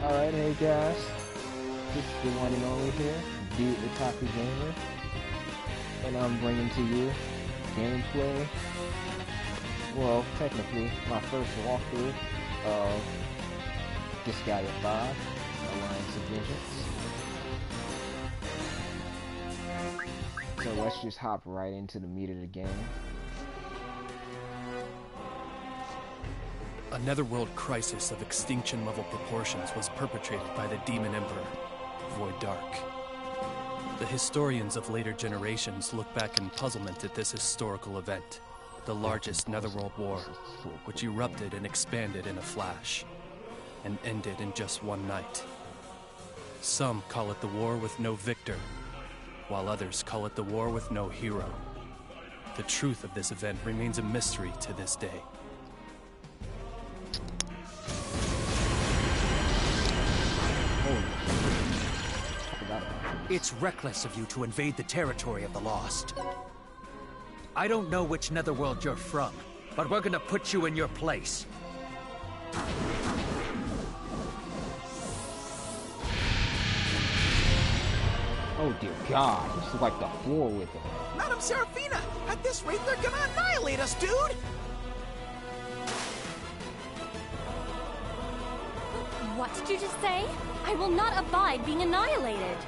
Alright, hey guys, it's the one and only here, Dude the Coffee Gamer, and I'm bringing to you gameplay, well, technically, my first walkthrough of Disgaea 5, Alliance of Vengeance. So let's just hop right into the meat of the game. A netherworld crisis of extinction-level proportions was perpetrated by the Demon Emperor, Void Dark. The historians of later generations look back in puzzlement at this historical event, the largest netherworld war, which erupted and expanded in a flash, and ended in just one night. Some call it the war with no victor, while others call it the war with no hero. The truth of this event remains a mystery to this day. It's reckless of you to invade the territory of the Lost. I don't know which netherworld you're from, but we're gonna put you in your place. Oh dear God, this is like the floor with them. Madam Seraphina! At this rate, they're gonna annihilate us, dude! What did you just say? I will not abide being annihilated.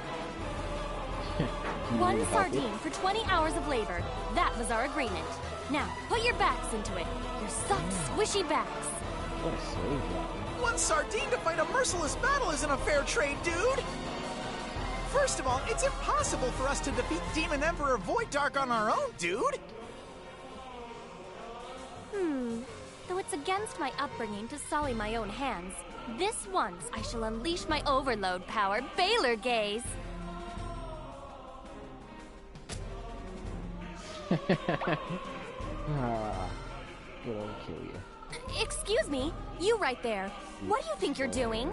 One sardine for 20 hours of labor. That was our agreement. Now, put your backs into it. Your soft, squishy backs. What a slave driver. One sardine to fight a merciless battle isn't a fair trade, dude! First of all, it's impossible for us to defeat Demon Emperor Void Dark on our own, dude! Though it's against my upbringing to sully my own hands, this once I shall unleash my overload power, Baylor Gaze. Good old kill you. Excuse me, you right there. What do you think you're doing?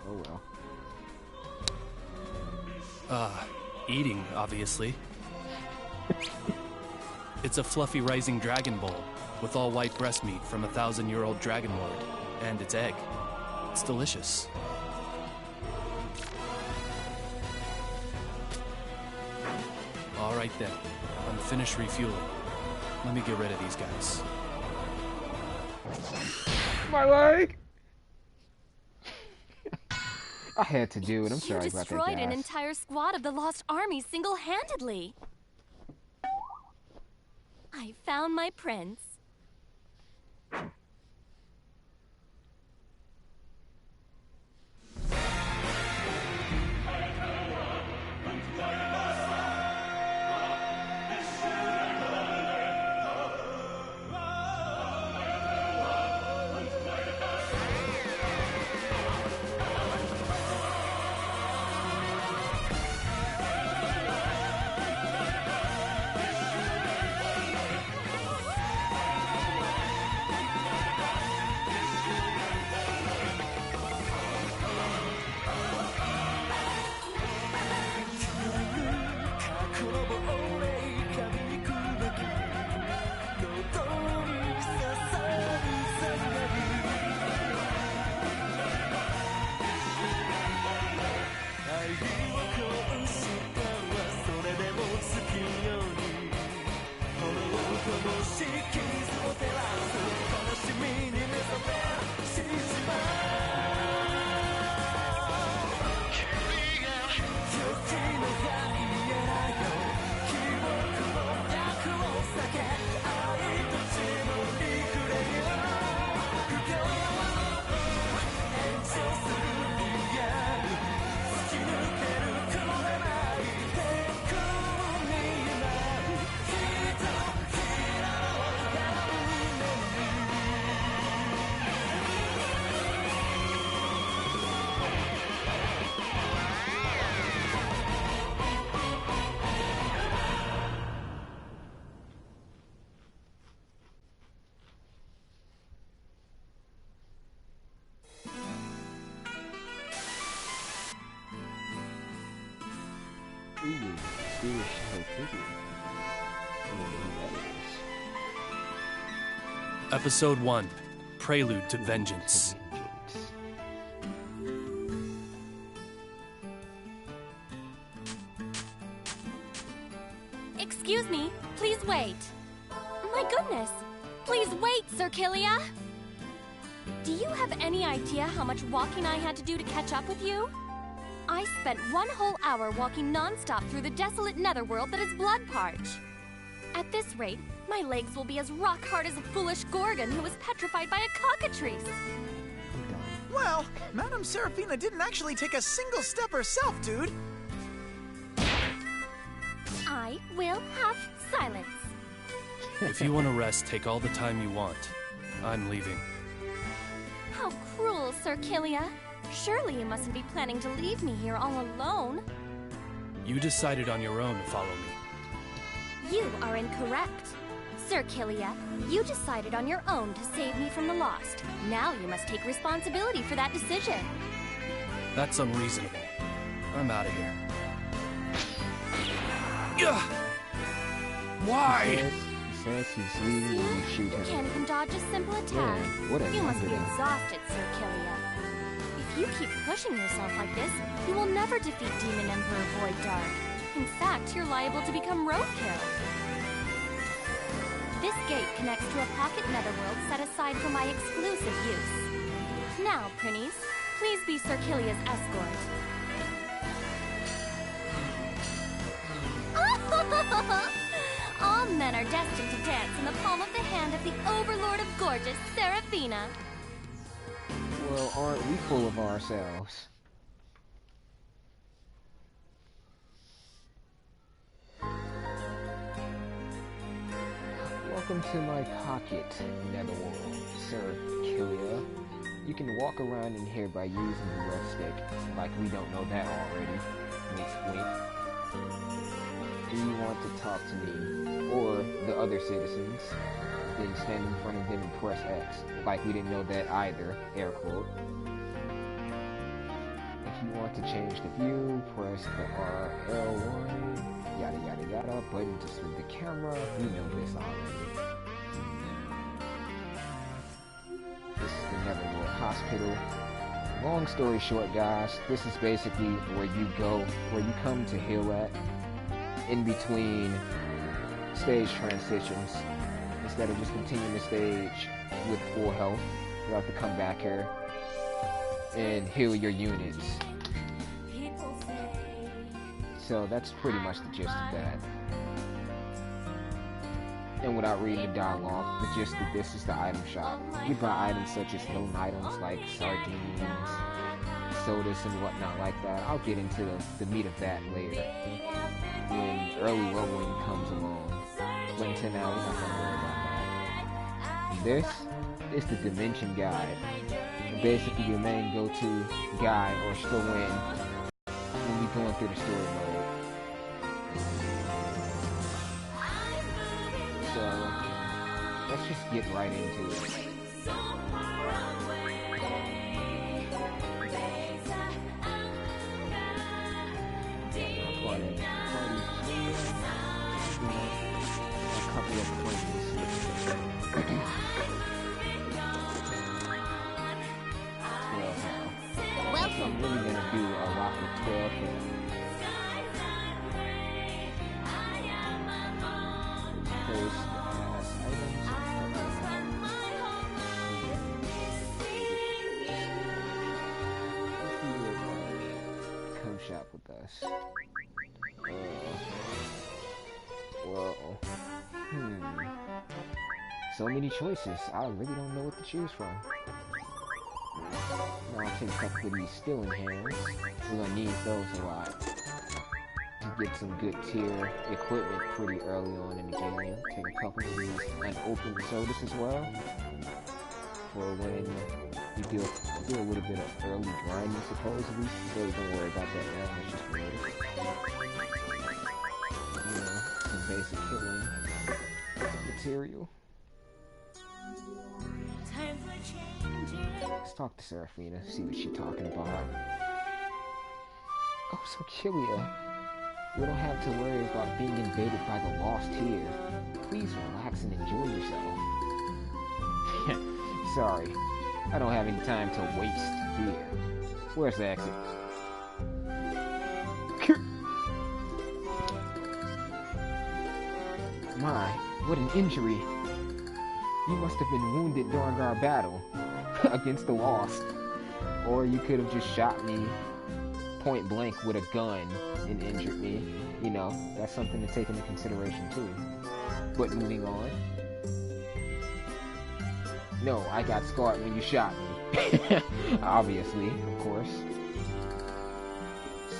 Oh well. Eating, obviously. It's a fluffy rising dragon bowl with all white breast meat from a 1,000-year-old dragon lord, and its egg. It's delicious. All right then, I'm finished refueling. Let me get rid of these guys. My leg! I had to do it. I'm sorry about that, You destroyed an guys. entire squad of the Lost Army single-handedly. I found my prince. Ooh, Swedish shadow figure. I don't know who that is. Episode 1, Prelude to Vengeance. Excuse me, please wait. My goodness, please wait, Serkilia! Do you have any idea how much walking I had to do to catch up with you? I spent 1 whole hour walking non-stop through the desolate netherworld that is Bloodparch. At this rate, my legs will be as rock-hard as a foolish Gorgon who was petrified by a cockatrice. Well, Madame Seraphina didn't actually take a single step herself, dude. I will have silence. If you want to rest, take all the time you want. I'm leaving. How cruel, Serkilia. Surely you mustn't be planning to leave me here all alone. You decided on your own to follow me. You are incorrect. Serkilia, you decided on your own to save me from the Lost. Now you must take responsibility for that decision. That's unreasonable. I'm out of here. Ugh! Why? He says he's leaving when you shoot him. Can't even dodge a simple attack. Yeah, what a You must be wonder. exhausted, Serkilia. If you keep pushing yourself like this, you will never defeat Demon Emperor Void Dark. In fact, you're liable to become roadkill. This gate connects to a pocket netherworld set aside for my exclusive use. Now, Prinnies, please be Serkilia's escort. All men are destined to dance in the palm of the hand of the Overlord of Gorgeous, Seraphina. Well, aren't we full of ourselves? Welcome to my pocket, Netherworld, Serkilia. You can walk around in here by using the red stick, like we don't know that already. Wink, wink. Do you want to talk to me, or the other citizens? Then stand in front of them and press X, like we didn't know that either, air quote. If you want to change the view, press the RL1, yada yada yada, button to switch the camera, we know this already. This is the Netherworld Hospital. Long story short, guys, this is basically where you go, where you come to heal at, in between stage transitions. Instead of just continuing the stage with full health, you have to come back here and heal your units. So that's pretty much the gist of that. And without reading the dialogue, the gist of this is the item shop. You buy items such as hidden items like sardines, sodas, and whatnot like that. I'll get into the meat of that later, when early leveling comes along. But until now, we're not gonna worry about that. This is the Dimension Guide. Basically your main go-to guide or show when we're going through the story mode. So let's just get right into it. A couple of points. So I'm really gonna do a lot with 12 here. First, come shop with us. So many choices. I really don't know what to choose from. Now I'll take a couple of these stealing hands. We're gonna need those a lot to get some good tier equipment pretty early on in the game. Take a couple of these unopened sodas as well for when you do a little bit of early grinding supposedly. Really don't worry about that now. Let's just wait. You know, some basic killing material. Let's talk to Seraphina, see what she's talking about. Oh, so Kilia, you don't have to worry about being invaded by the Lost here. Please relax and enjoy yourself. Sorry, I don't have any time to waste here. Where's the exit? My, what an injury. You must have been wounded during our battle against the Lost. Or you could have just shot me point blank with a gun and injured me. You know, that's something to take into consideration too. But moving on. No, I got scarred when you shot me. Obviously, of course.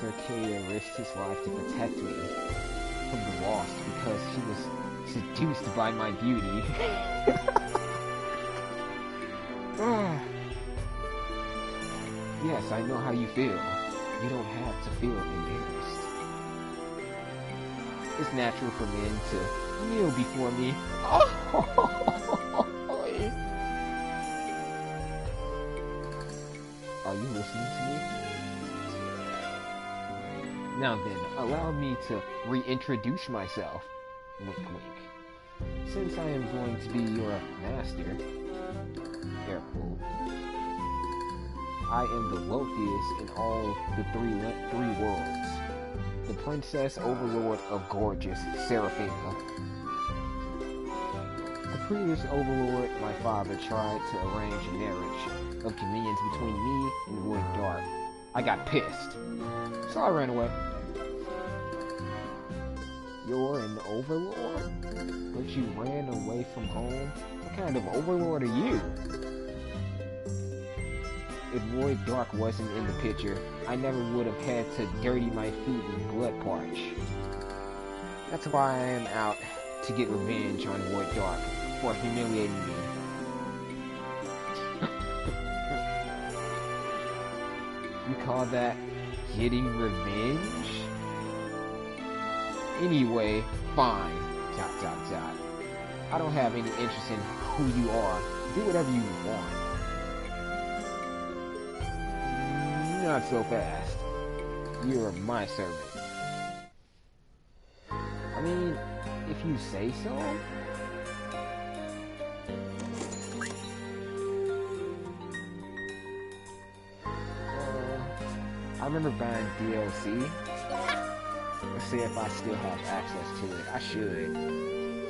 Disgaea risked his life to protect me from the Lost because he was seduced by my beauty. Yes, I know how you feel. You don't have to feel embarrassed. It's natural for men to kneel before me. Are you listening to me? Now then, allow me to reintroduce myself. Wink, wink. Since I am going to be your master, air quote, I am the wealthiest in all the three worlds. The princess overlord of gorgeous Seraphina. The previous overlord, my father, tried to arrange a marriage of convenience between me and Void Dark. I got pissed, so I ran away. You're an overlord? But you ran away from home? What kind of overlord are you? If Void Dark wasn't in the picture, I never would have had to dirty my feet in blood parch. That's why I am out to get revenge on Void Dark for humiliating me. You call that getting revenge? Anyway, fine. ... I don't have any interest in who you are. Do whatever you want. Not so fast. You're my servant. I mean, if you say so. I remember buying DLC. Let's see if I still have access to it. I should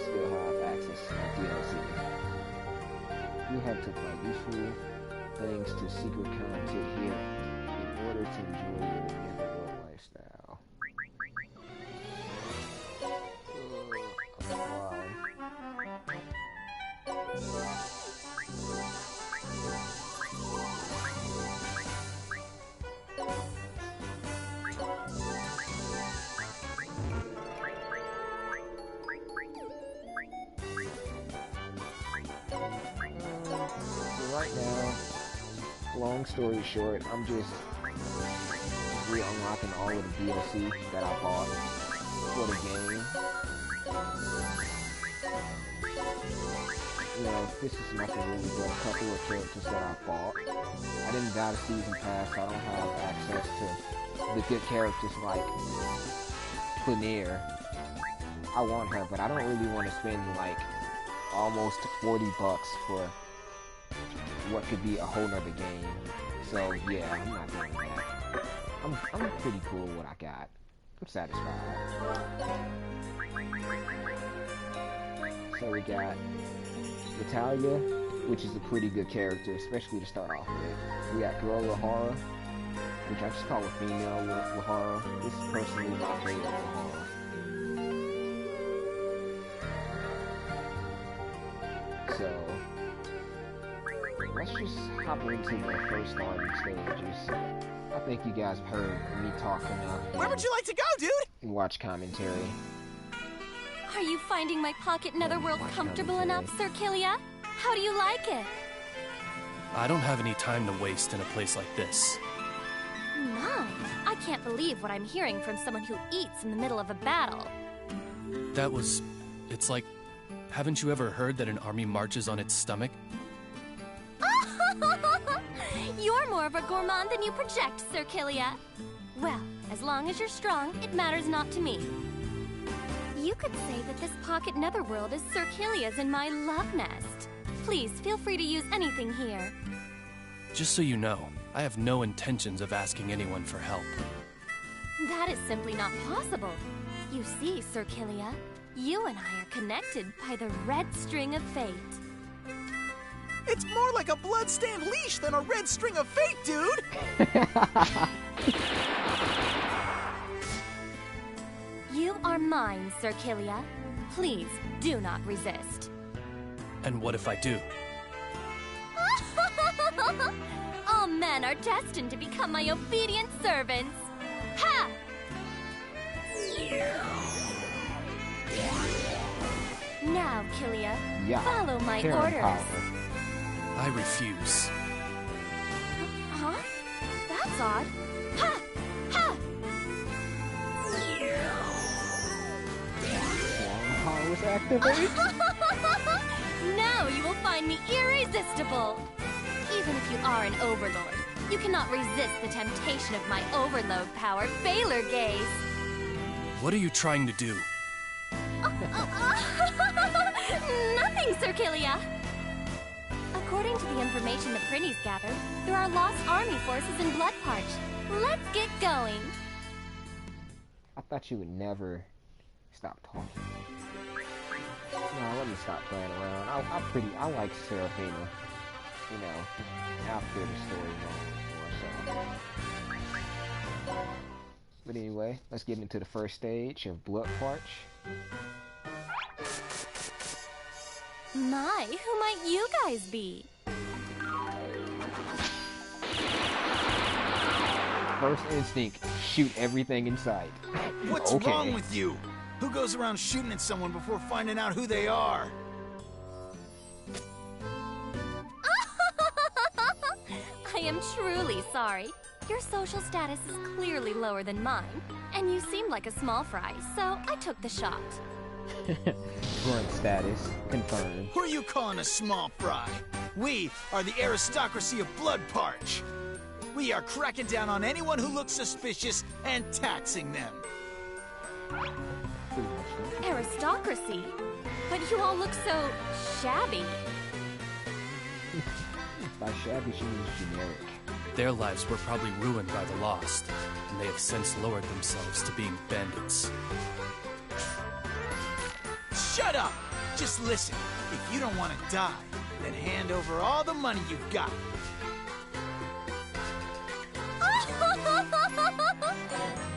still have access to that DLC. You have to find useful things to secret content here in order to enjoy your never-world lifestyle. Right now, long story short, I'm just re-unlocking all of the DLC that I bought for the game. You know, this is nothing really but a couple of characters that I bought. I didn't buy the season pass, so I don't have access to the good characters like Planair. I want her, but I don't really want to spend like almost $40 for what could be a whole nother game. So yeah, I'm not doing that. I'm pretty cool with what I got. I'm satisfied. So we got Natalia, which is a pretty good character, especially to start off with. We got Girl Lahara, which I just call a female Lahara. This is personally my favorite Lahara. So let's just hop into the first army stages. I think you guys have heard me talk enough. Where would you like to go, dude? And watch commentary. Are you finding my pocket netherworld comfortable enough, Sir Killia? How do you like it? I don't have any time to waste in a place like this. My, I can't believe what I'm hearing from someone who eats in the middle of a battle. It's like, haven't you ever heard that an army marches on its stomach? You're more of a gourmand than you project, Sir Killia. Well, as long as you're strong, it matters not to me. You could say that this pocket netherworld is Sir Killia's and my love nest. Please, feel free to use anything here. Just so you know, I have no intentions of asking anyone for help. That is simply not possible. You see, Sir Killia, You and I are connected by the red string of fate. It's more like a blood-stained leash than a red string of fate, dude! You are mine, Sir Killia. Please, do not resist. And what if I do? All men are destined to become my obedient servants. Ha! Now, Killia, Yeah, follow my Karen orders. Power. I refuse. Huh? That's odd. Ha! Ha! Karen Power's activated. Now you will find me irresistible. Even if you are an overlord, you cannot resist the temptation of my overload power, Baylor Gaze. What are you trying to do? Nothing, Sir Killia. According to the information the Prinnies gathered, there are lost army forces in Bloodparch. Let's get going. I thought you would never stop talking. No, let me stop playing around. I like Seraphina. You know, after the story or so. But anyway, let's get into the first stage of Bloodparch. My, who might you guys be? First instinct, shoot everything in sight. What's Okay. wrong with you? Who goes around shooting at someone before finding out who they are? I am truly sorry. Your social status is clearly lower than mine, and you seemed like a small fry, so I took the shot. Grunt status confirmed. Who are you calling a small fry? We are the aristocracy of Bloodparch. We are cracking down on anyone who looks suspicious and taxing them. Pretty much, don't you? Aristocracy? But you all look so shabby. By shabby, she means generic. Their lives were probably ruined by the Lost, and they have since lowered themselves to being bandits. Shut up! Just listen. If you don't want to die, then hand over all the money you've got.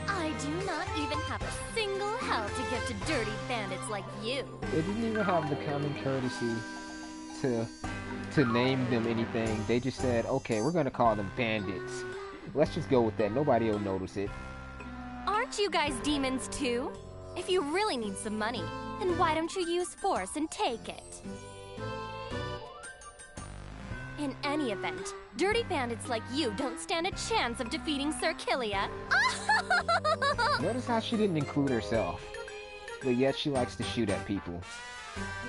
I do not even have a single hell to give to dirty bandits like you. They didn't even have the common courtesy to name them anything. They just said, okay, we're gonna call them bandits. Let's just go with that. Nobody will notice it. Aren't you guys demons too? If you really need some money, then why don't you use force and take it? In any event, dirty bandits like you don't stand a chance of defeating Sir Killia. Notice how she didn't include herself, but yet she likes to shoot at people.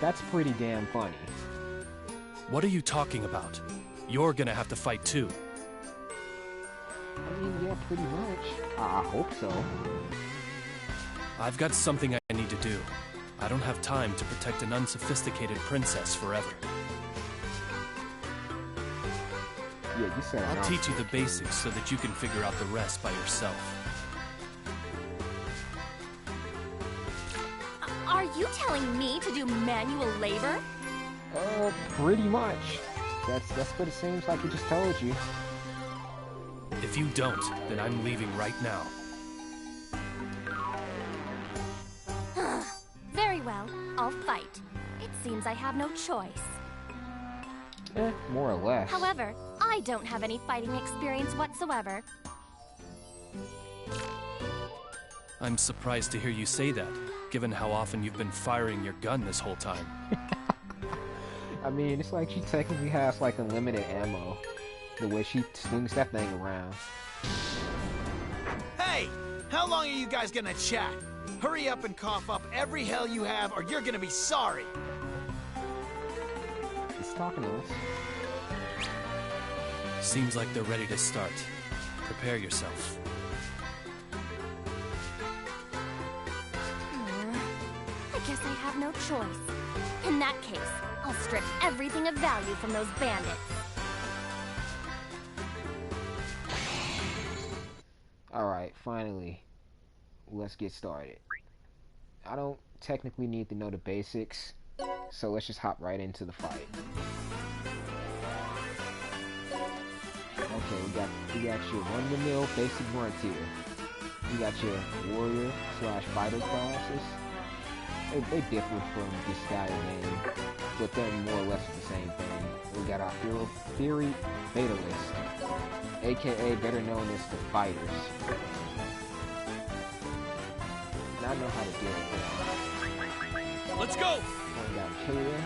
That's pretty damn funny. What are you talking about? You're gonna have to fight too. I mean, yeah, pretty much. I hope so. I've got something I need to do. I don't have time to protect an unsophisticated princess forever. Yeah, you said I'll teach you the basics so that you can figure out the rest by yourself. Are you telling me to do manual labor? Pretty much. That's what it seems like he just told you. If you don't, then I'm leaving right now. Very well, I'll fight. It seems I have no choice. More or less. However, I don't have any fighting experience whatsoever. I'm surprised to hear you say that, given how often you've been firing your gun this whole time. I mean, it's like she technically has like unlimited ammo. The way she swings that thing around. Hey! How long are you guys gonna chat? Hurry up and cough up every hell you have, or you're gonna be sorry! He's talking to us. Seems like they're ready to start. Prepare yourself. I guess I have no choice. In that case, I'll strip everything of value from those bandits. Alright, finally. Let's get started. I don't technically need to know the basics, so let's just hop right into the fight. Okay, we got your run-of-the-mill basic grunts here. You got your warrior / fighter classes. They differ from Disgaea game, but they're more or less the same thing. We got our Fury Fatalist, aka better known as the Fighters. And I know how to deal with them. Let's go! We got Killer.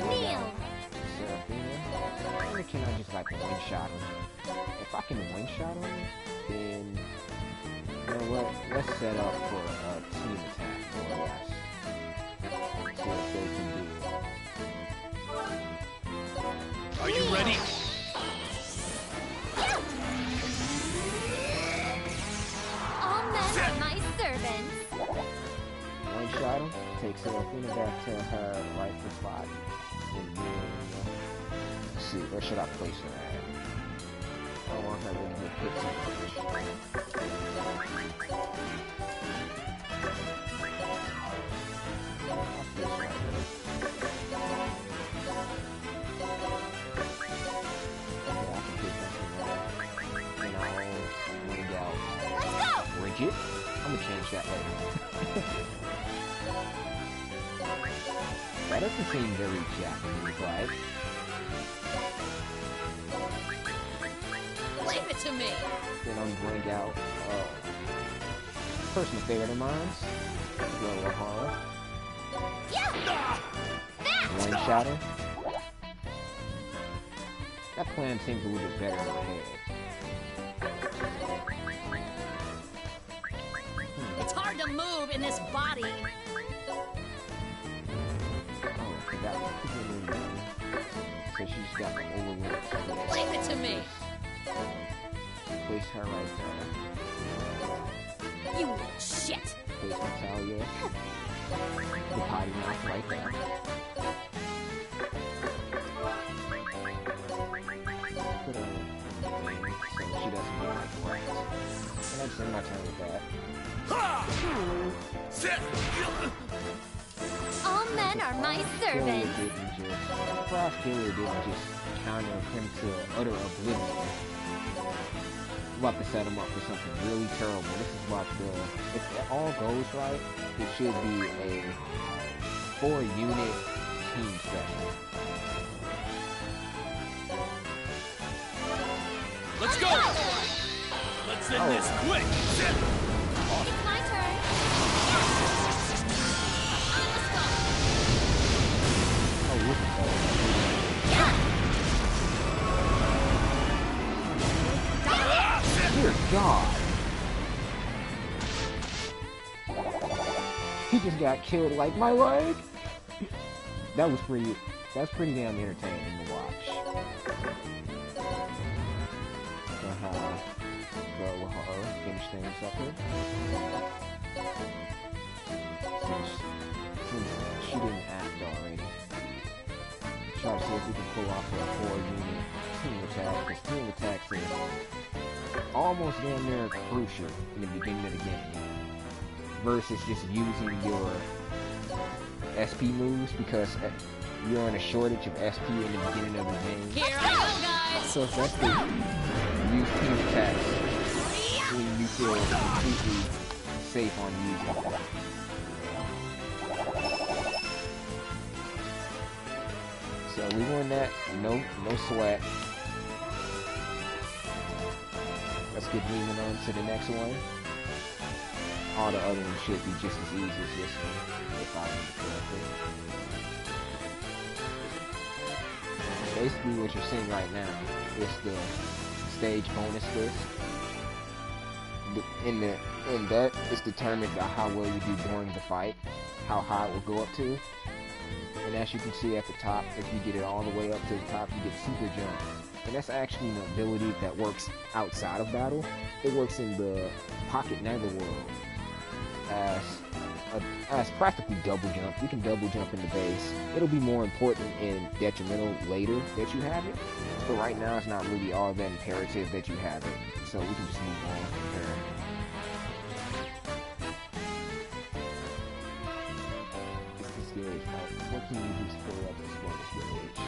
Kneel! Or can I just like one-shot him? If I can one-shot him, then you know what? Let's set up for a team attack more or less. See what they can do. Are you ready? All men are my servants. One-shot him, takes her up in the back to her rightful spot. And then, let's see, where should I place her at? I don't want her really good hits on her. I'll place her right there. Okay, I can pick this one right. And I'll wing out Let's go! Bridget. I'm gonna change that later. That doesn't seem very Japanese, right? Leave it to me! Then I'm going to bring out personal favorite of mine, Little Horror. Yeah! One shatter. That plan seems a little bit better in my head. It's hard to move in this body. So she's got the overworked. Leave it to me! Place her right there. You little shit! Place Natalia. The potty mouth right there. Put her in the game so she doesn't get like right. And I'm just in my turn with that. All men are my servants. Frost Killer didn't just counter him to utter oblivion. We're about to set him up for something really terrible. This is about to, if it all goes right, it should be a 4-unit team session. Let's go! Let's end this quick! It's my turn. Oh, look at that. Dear God. He just got killed like my leg. That's pretty damn entertaining to watch. Go with her, finish things up here. Since she didn't act already. Try to see if we can pull off a 4-unit team attack, because team attacks are almost damn near crucial in the beginning of the game. Versus just using your SP moves, because you're in a shortage of SP in the beginning of the game. Here I go, guys! So it's best to use team attacks when you feel completely safe on using them. So we won that, no sweat. Let's get moving on to the next one. All the other ones should be just as easy as this one, if I remember correctly. Basically what you're seeing right now is the stage bonus list. And that is determined by how well you do during the fight, how high it will go up to. And as you can see at the top, if you get it all the way up to the top, you get super jump. And that's actually an ability that works outside of battle. It works in the pocket netherworld as it's practically double jump. You can double jump in the base. It'll be more important and detrimental later that you have it, but right now it's not really all that imperative that you have it, so we can just move on from there. It's this gauge, right? What can you do to fill up this bonus gauge?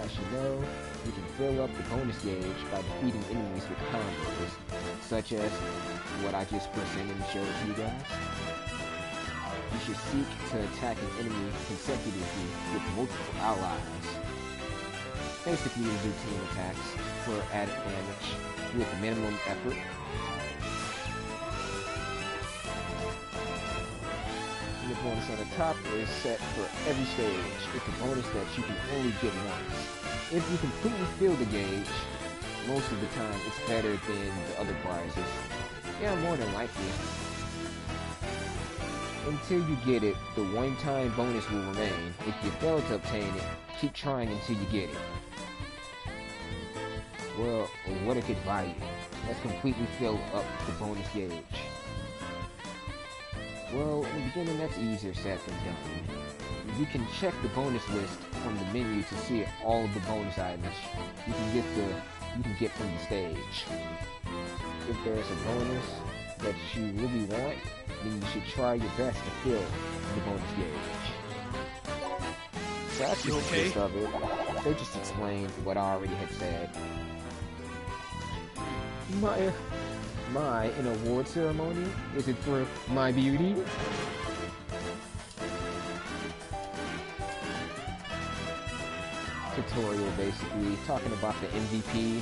As you know, you can fill up the bonus gauge by defeating enemies with combos, such as what I just presented and showed to you guys. You should seek to attack an enemy consecutively with multiple allies. Basically, you do team attacks for added damage with minimum effort. And the bonus on the top is set for every stage. It's a bonus that you can only get once. If you completely fill the gauge, most of the time it's better than the other prizes. Yeah, more than likely. Until you get it, the one-time bonus will remain. If you fail to obtain it, keep trying until you get it. Well, what if it's by you? Let's completely fill up the bonus gauge. Well, in the beginning that's easier said than done. You can check the bonus list from the menu to see all of the bonus items you can get from the stage. If there's a bonus that you really want, then you should try your best to fill the bonus gauge. So that's just the gist of it. They just explained what I already had said. An award ceremony? Is it for my beauty? Tutorial, basically talking about the MVP.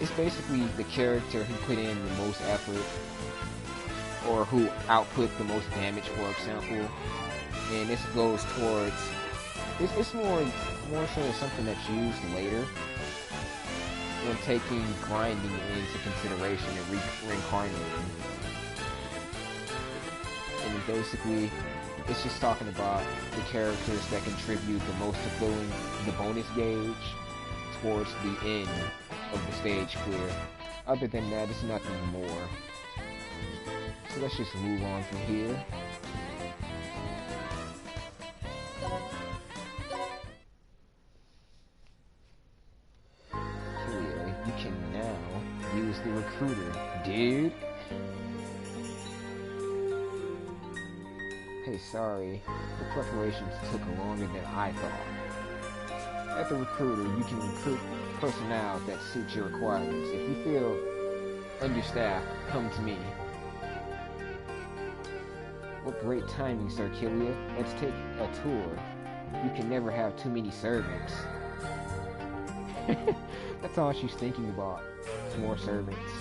It's basically the character who put in the most effort or who output the most damage, for example. And this goes towards it's more so something that's used later when taking grinding into consideration and reincarnating. And basically it's just talking about the characters that contribute the most to filling the bonus gauge towards the end of the stage clear. Other than that, it's nothing more. So let's just move on from here. Here, you can now use the recruiter, dude. Hey, sorry, the preparations took longer than I thought. As a recruiter, you can recruit personnel that suit your requirements. If you feel understaffed, come to me. What great timing, Sir Killia. Let's take a tour. You can never have too many servants. That's all she's thinking about. It's more servants.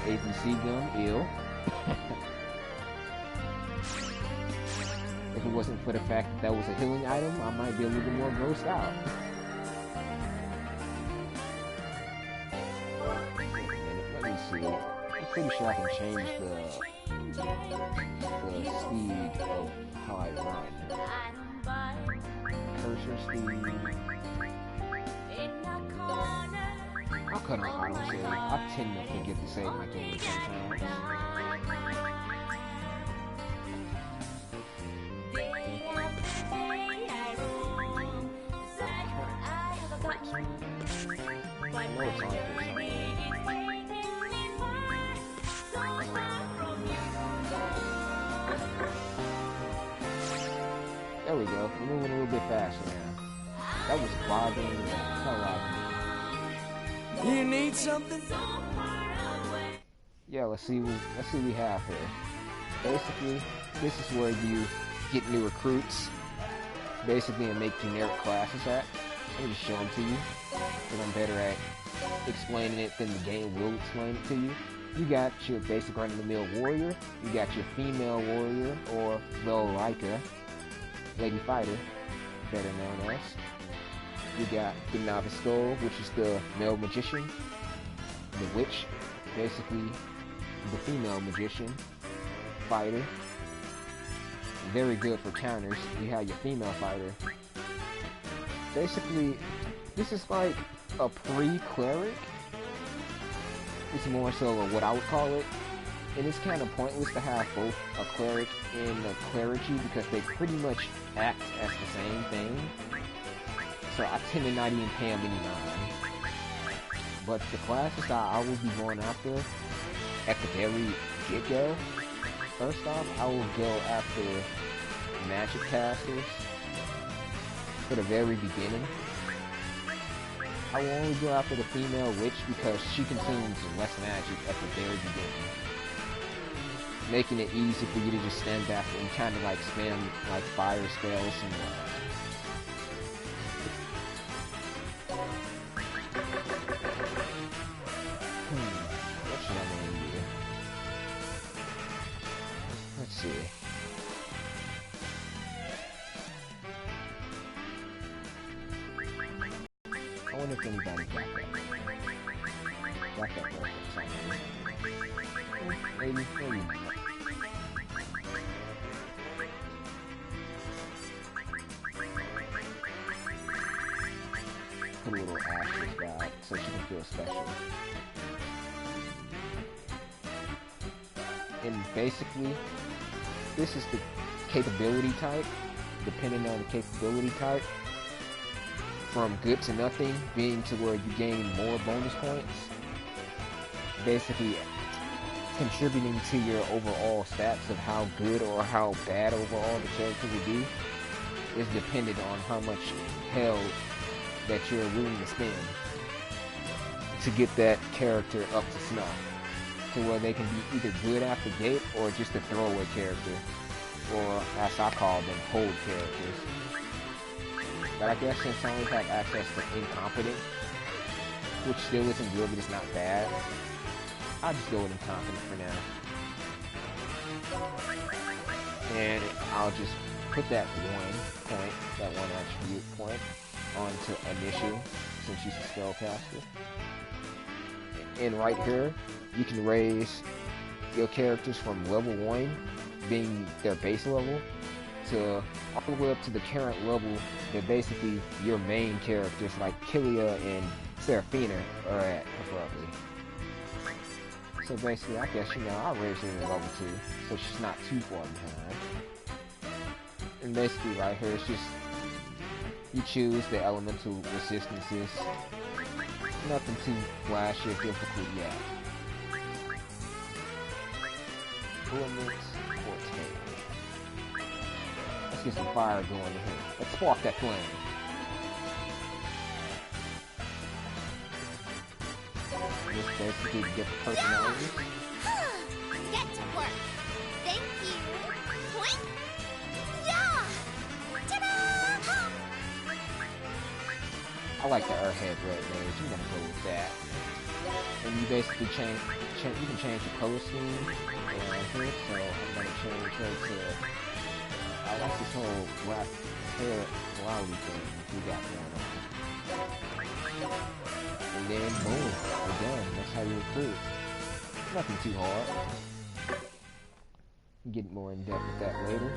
ABC gum, ew. If it wasn't for the fact that that was a healing item, I might be a little bit more grossed out. Let me see. I'm pretty sure I can change the speed of how I run. Cursor speed. I'll cut on auto save. I tend to forget to save my game sometimes. I know it's on here somewhere. There we go. We're moving a little bit faster now. That was bothering the hell out of me. You need something? Yeah, let's see what we have here. Basically, this is where you get new recruits. Basically, and make generic classes at. Let me just show them to you, because I'm better at explaining it than the game will explain it to you. You got your basic run-of-the-mill warrior. You got your female warrior, or Lolika, lady fighter, better known as. You got the novice skull, which is the male magician. The witch, basically the female magician, fighter. Very good for counters. You have your female fighter. Basically, this is like a pre-cleric. It's more so of what I would call it. And it's kind of pointless to have both a cleric and a clergy because they pretty much act as the same thing. So I tend to not even pay them any mind. But the classes I will be going after at the very get-go, first off, I will go after magic casters for the very beginning. I will only go after the female witch because she consumes less magic at the very beginning, making it easy for you to just stand back and kind of like spam like fire spells and whatnot. What should I name you? Let's see. I wonder if anybody got that. Got that reference. Maybe not. Put a little asterisk out so she can feel special. And basically, this is the capability type, depending on the capability type. From good to nothing, being to where you gain more bonus points, basically contributing to your overall stats of how good or how bad overall the character will be, is dependent on how much hell that you're willing to spend to get that character up to snuff, to where they can be either good out the gate or just a throwaway character, or as I call them, hold characters. But I guess since I only have access to incompetent, which still isn't good, but it's not bad, I'll just go with incompetent for now. And I'll just put that one attribute point onto initial, since she's a spellcaster. And right here, you can raise your characters from level 1, being their base level, to all the way up to the current level that basically your main characters like Kilia and Seraphina are at, preferably. So basically, I guess, I'll raise her to level 2, so she's not too far behind. And basically right here, it's just, you choose the elemental resistances. Nothing too flashy or difficult yet. Elements Forte. Let's get some fire going in here. Let's spark that flame. Just basically get the personality. Get to work. Thank you. Point. Yeah. Ta-da! I like the Earthhead Red Mage. I'm gonna go with that. And you basically change. You can change the color scheme here. So I'm gonna change her to. I like this whole black hair cloudy thing we got going on. And then boom, we're done. That's how you recruit. Nothing too hard. Get more in depth with that later.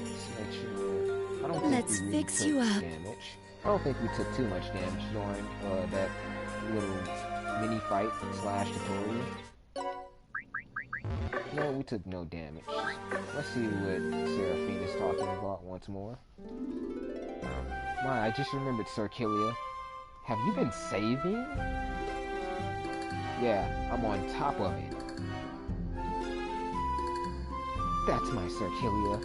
Let's make sure. I don't think Let's we really fix took you up. damage. I don't think we took too much damage during that little mini fight / tutorial. No, we took no damage. Let's see what Seraphina's talking about once more. My, I just remembered, Sir Kilia. Have you been saving? Yeah, I'm on top of it. That's my Sir Kilia.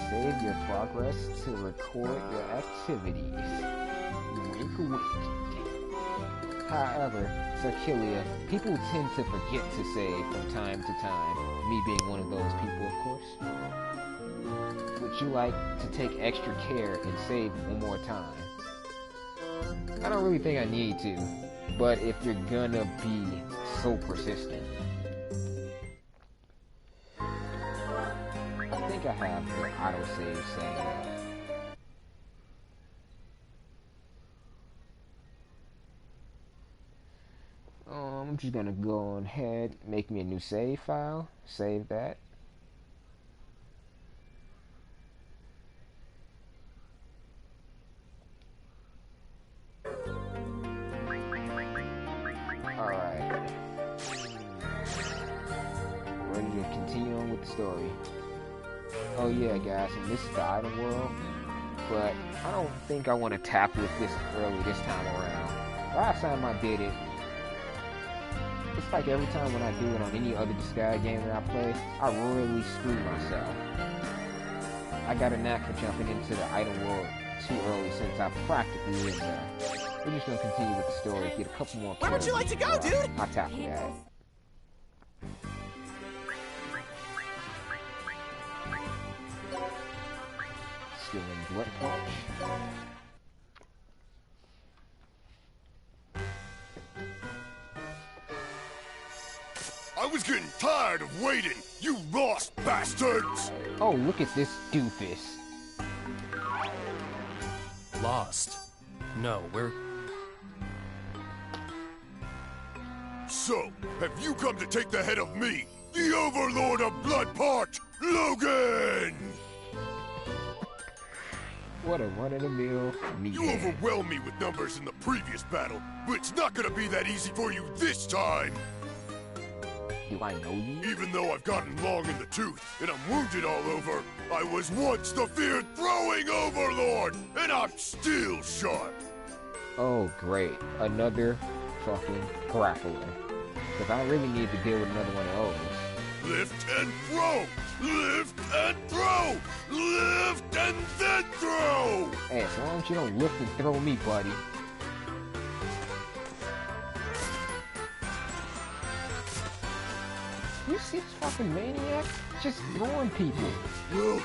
Save your progress to record your activities. Wink wink. However, Sir Kilia, people tend to forget to save from time to time. Me being one of those people, of course. Would you like to take extra care and save one more time? I don't really think I need to, but if you're gonna be so persistent. I think I have the autosave set up. I'm just gonna go ahead, make me a new save file, save that. story. Oh yeah, guys, and this is the item world, but I don't think I want to tackle it this early this time around. Last time I did it, it's like every time when I do it on any other Disgaea game that I play, I really screw myself. I got a knack for jumping into the item world too early since I practically in there. We're just gonna continue with the story, get a couple more. Where would you like to go, dude? I'll tackle that. Still in blood punch. I was getting tired of waiting, you lost bastards! Oh, look at this doofus. Lost? No, we're... So, have you come to take the head of me, the Overlord of Bloodport, Logan? What a run-of-the-mill meathead. You overwhelmed me with numbers in the previous battle, but it's not gonna be that easy for you this time! Do I know you? Even though I've gotten long in the tooth, and I'm wounded all over, I was once the feared throwing Overlord, and I'm still sharp! Oh, great. Another fucking grappler. Because I really need to deal with another one of those. Lift and throw! Lift and throw! Lift and then throw! Hey, as long as you don't lift and throw me, buddy. You see this fucking maniac? Just throwing people. Well,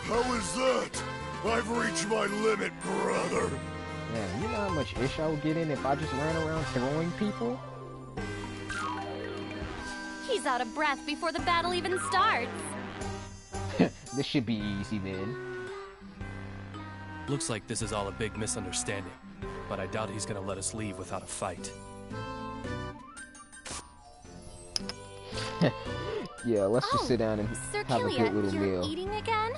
how is that? I've reached my limit, brother. Man, you know how much ish I would get in if I just ran around throwing people? He's out of breath before the battle even starts. This should be easy then. Looks like this is all a big misunderstanding, but I doubt he's gonna let us leave without a fight. Yeah, let's just sit down and Sir have a good little you're meal. eating again?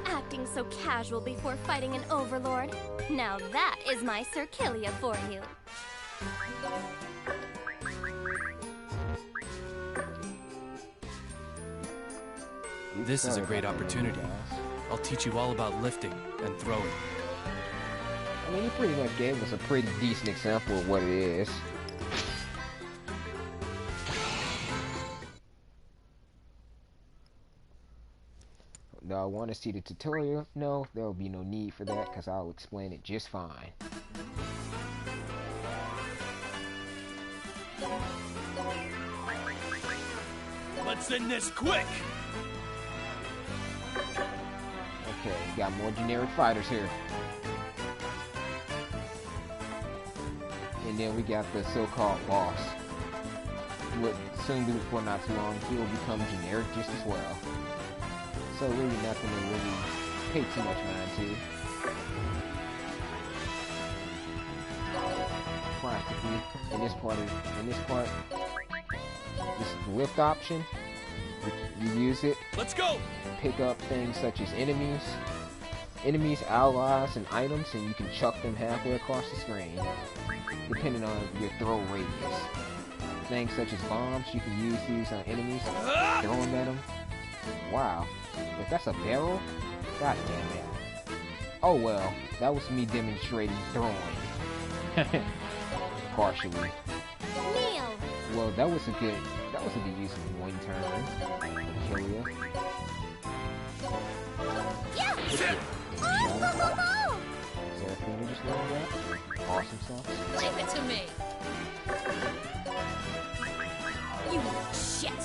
Acting so casual before fighting an overlord. Now that is my Sir Killia for you. This is a great opportunity. I'll teach you all about lifting and throwing. I mean, you pretty much gave us a pretty decent example of what it is. Do I want to see the tutorial? No, there will be no need for that because I'll explain it just fine. Let's end this quick! Okay, got more generic fighters here. And then we got the so-called boss. What soon before not too long, he will become generic just as well. So really nothing to really pay too much mind to. Practically, in this part, this lift option, you use it. Let's go! Pick up things such as enemies, allies, and items, and you can chuck them halfway across the screen, depending on your throw radius. Things such as bombs, you can use these on enemies, throw them at them. Wow, if that's a barrel, god damn it. Oh well, that was me demonstrating throwing. Partially. Kneel! Well, that was a good use of one turn. Kill ya. Yeah! Oh! Seraphina just learned that. Awesome stuff. Leave it to me! You shit!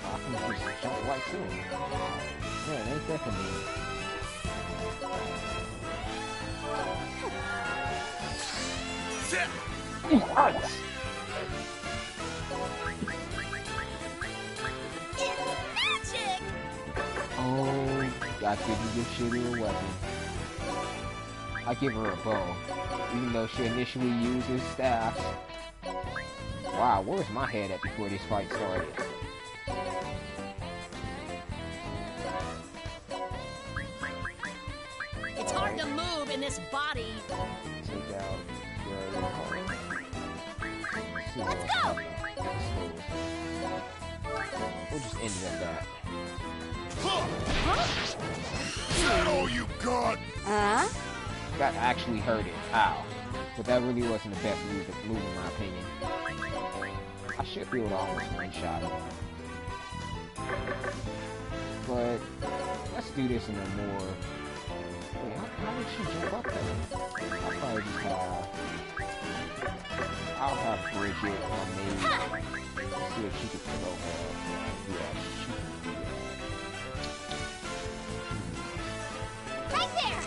I can just jump right to him. Man, ain't that convenient. Ice! Magic! Oh, I couldn't give Shitty a weapon. I give her a bow, even though she initially uses staffs. Wow, where was my head at before this fight started? It's hard to move in this body. Take out the recall. Let's go! We'll just end it at that. Is that all you got? That actually hurt it. Ow. But that really wasn't the best move in my opinion. I should be able to almost one-shot it. But let's do this in a more... Wait, how did she jump up there? I'll probably just have... I'll have Bridget or maybe... Let's see if she can throw her. Yeah, she can do that. Right there!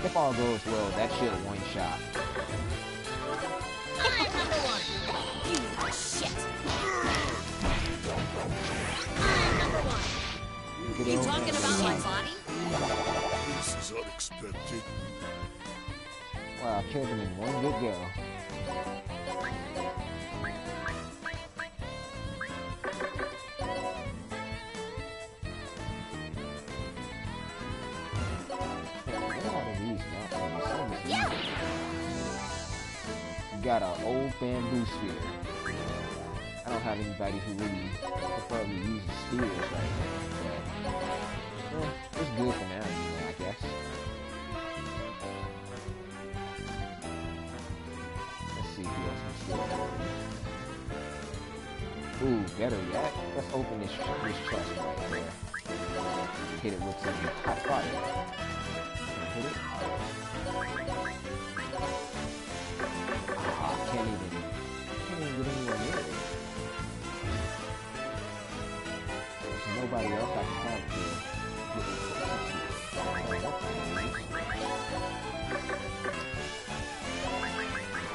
If all goes well, that should one-shot. I'm number one. You shit! I'm number one. You talking about my body? This is unexpected. Wow, killed him in one good go. Yeah! Got an old bamboo spear. I don't have anybody who really preferably uses spears right now, but it's good for now, I guess. Let's see who else can steal that. Ooh, better yet, let's open this chest right there. Hit it with some hot fire. Can I hit it? Can't even get anywhere near it. There's nobody else I can have to get it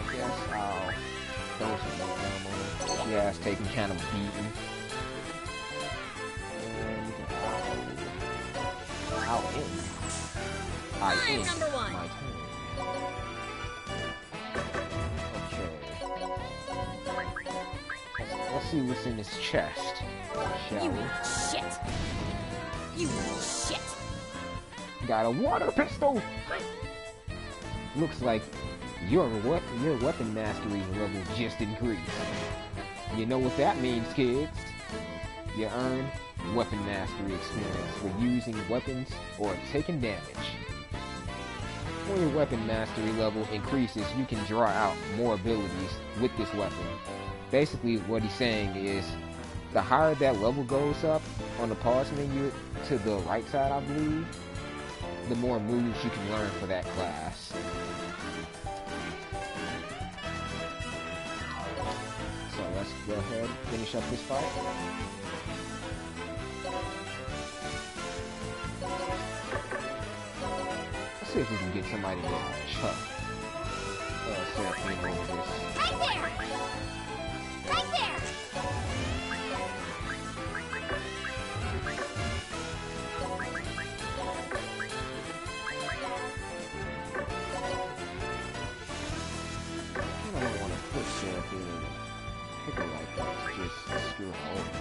I guess I'll throw some more down on it. Yeah, it's taking kind of a beating. And I'll end. I'm number one. My turn. Let's see what's in this chest, shall You we? shit! You shit! Got a water pistol! Looks like your weapon mastery level just increased. You know what that means, kids? You earn weapon mastery experience for using weapons or taking damage. When your weapon mastery level increases, you can draw out more abilities with this weapon. Basically, what he's saying is, the higher that level goes up on the pause menu to the right side, I believe, the more moves you can learn for that class. So let's go ahead and finish up this fight. Let's see if we can get somebody to chuck Seraphine over this. Right there! Right there! I don't want to put Seraphine in a pickle like that to just screw her over.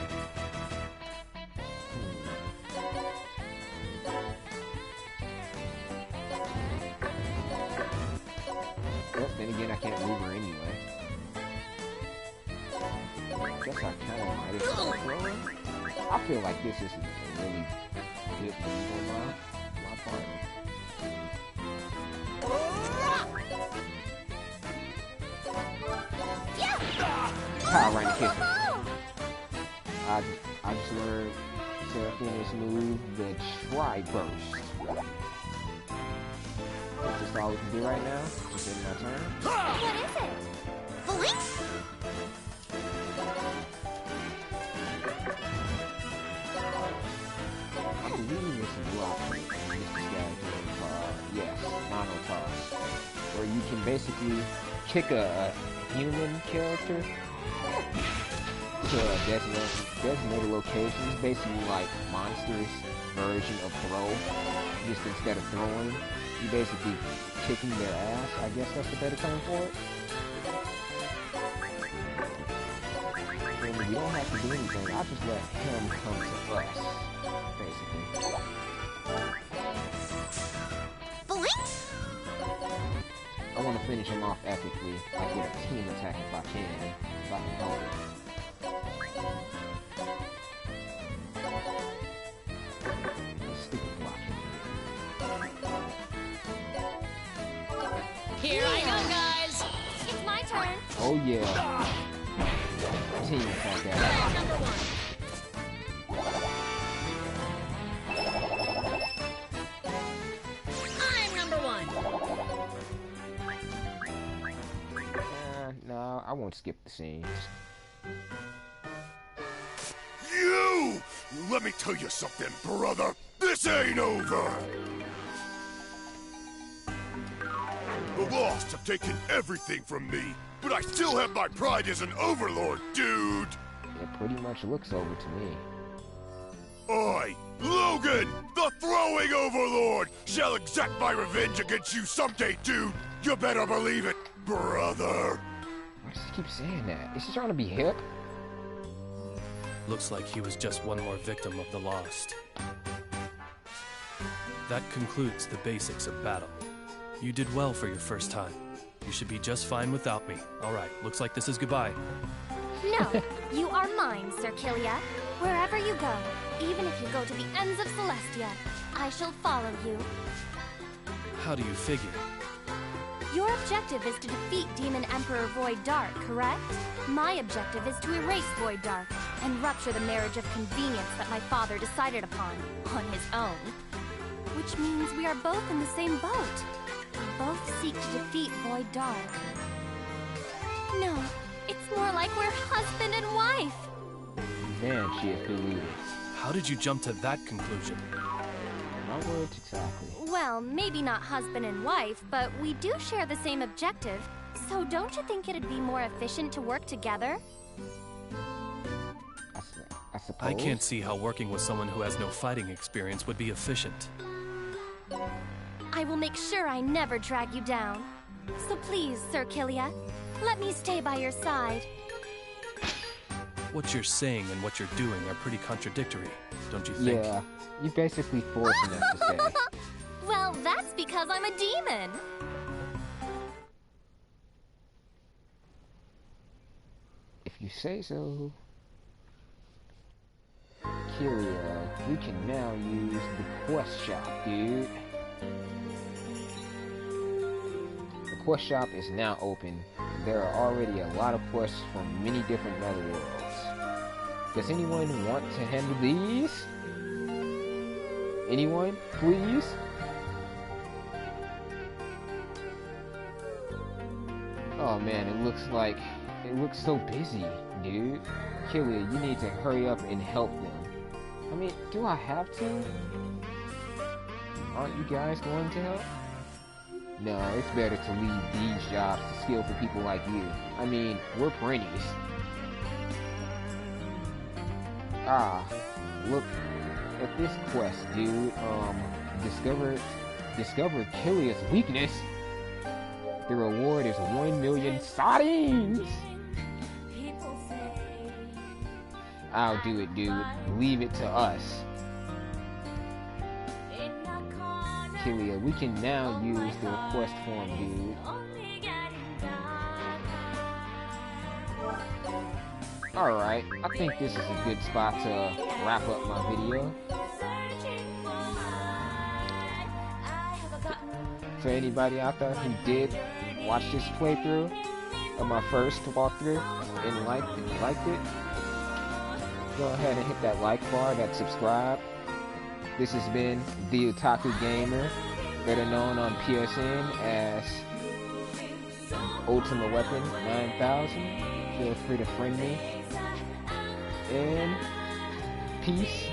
Well, then again, I can't move her anyway. Guess I kind of might have thrown her. I feel like this is a really good move on my part. Power right in the kitchen. I just learned Seraphina's move, the Tri-Burst. That's just all we can do right now. Just in my turn. What is it? Police? I believe it's a block in this Disgaea game called, yes, Mono Toss, where you can basically kick a human character to a designated locations, basically like Monster's version of throw. Just instead of throwing, you basically kicking their ass. I guess that's the better term for it. we don't have to do anything. I'll just let him come to us, basically. Blink! I want to finish him off epically, like with a team attack if I can help it. Stupid blocking. Here I go, guys! It's my turn. Oh yeah. Team attack that. I'm number one. I'm number one. No, I won't skip the scenes. You! Let me tell you something, brother. This ain't over. The Lost have taken everything from me, but I still have my pride as an overlord, dude. It pretty much looks over to me. I, Logan, the throwing overlord, shall exact my revenge against you someday, dude. You better believe it, brother. Why does he keep saying that? Is he trying to be hip? Looks like he was just one more victim of the Lost. That concludes the basics of battle. You did well for your first time. You should be just fine without me. Alright, looks like this is goodbye. No, you are mine, Sir Kilia. Wherever you go, even if you go to the ends of Celestia, I shall follow you. How do you figure? Your objective is to defeat Demon Emperor Void Dark, correct? My objective is to erase Void Dark and rupture the marriage of convenience that my father decided upon, on his own. Which means we are both in the same boat. We both seek to defeat Void Dark. No, it's more like we're husband and wife. Man, she affiliated. How did you jump to that conclusion? My words exactly. Well, maybe not husband and wife, but we do share the same objective. So don't you think it'd be more efficient to work together? I suppose. I can't see how working with someone who has no fighting experience would be efficient. I will make sure I never drag you down. So please, Sir Kilia, let me stay by your side. What you're saying and what you're doing are pretty contradictory, don't you think? Yeah, you basically forcing us to stay. Well, that's because I'm a demon. If you say so. Kilia, we can now use the quest shop, dude. The quest shop is now open. There are already a lot of quests from many different netherworlds. Does anyone want to handle these? Anyone, please? Oh man, it looks so busy, dude. Kilia, you need to hurry up and help them. I mean, do I have to? Aren't you guys going to help? No, it's better to leave these jobs to skillful people like you. I mean, we're printies. Ah, look at this quest, dude. Discover Kilia's weakness. The reward is 1 million sardines! I'll do it, dude. Leave it to us. Kilia, we can now use the request form, dude. Alright, I think this is a good spot to wrap up my video. For anybody out there who did watch this playthrough of my first walkthrough and liked it, go ahead and hit that like bar, that subscribe. This has been the Otaku Gamer, better known on PSN as Ultimate Weapon 9000. Feel free to friend me. And peace